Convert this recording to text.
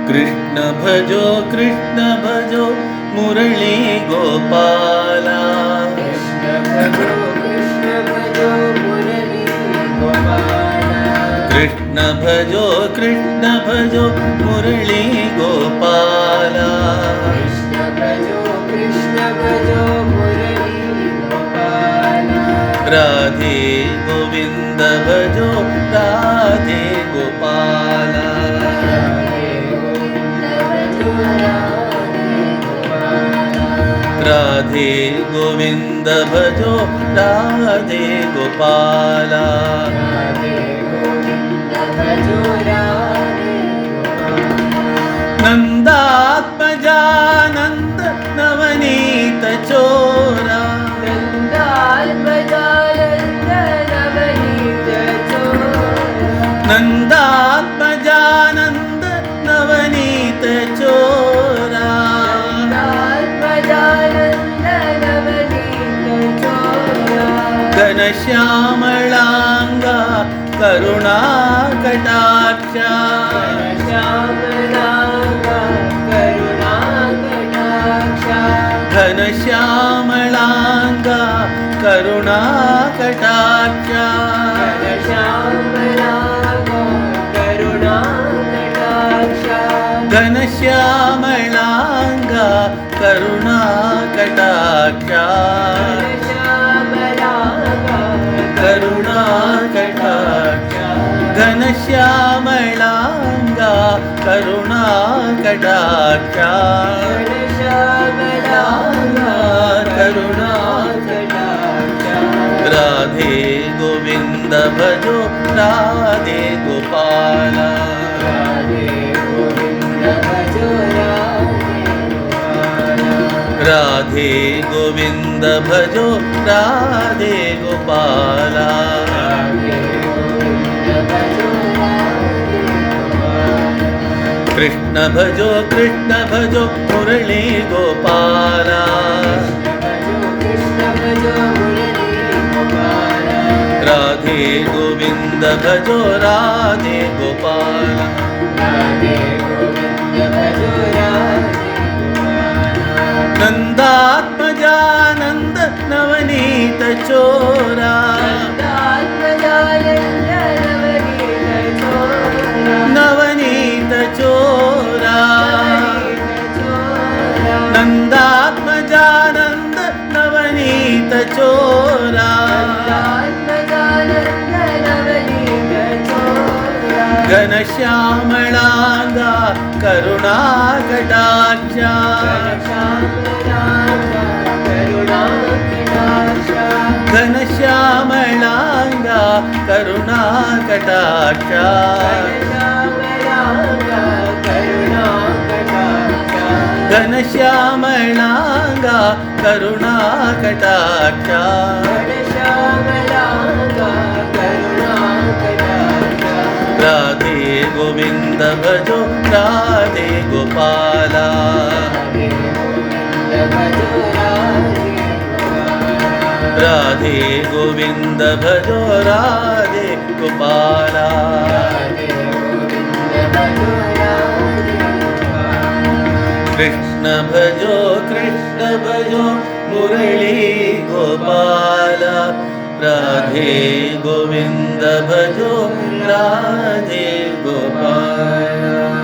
कृष्ण भजो मुरली गोपाला। कृष्ण भजो मुरली गोपाला। कृष्ण भजो मुरली गोपाला। कृष्ण भजो मुरली गोपाला। राधे गोविंद भजो राधे गोपाला। राधे गोविंद भजो राधे गोपाला। नंदात्मजानंद नवनीत चोरा। नंदात्मजानंद नवनीत चोरा। घनश्यामलांगा करुणा कटाक्षा। घनश्यामलांगा करुणा कटाक्षा। घनश्यामलांगा करुणा कटाक्षा। करुणा कटाक्षा। घनश्यामलांगा करुणा कटाक्षा। करुणा कटाक्षा। राधे गोविंद भजो राधे गोपाला। राधे गोविंद भजो राधे गोपाला। कृष्ण भजो मुरली गोपाला। राधे गोविंद भजो राधे गोपाला। नंदात्मजानंद नवनीत चोरा। नवनीत चोरा। नंदात्मजानंद नवनीत चोरा। घनश्यामलांगा करुणा कटाक्षा। घनश्यामलांगा करुणा कटाक्षा। घनश्यामलांगा करुणा कटाक्षा। राधे गोविंद भजो राधे गोपाला। राधे गोविंद भजो राधे गोपाला। कृष्ण भजो मुरली गोपाला। राधे गोविंद भजो राधे गोपाला।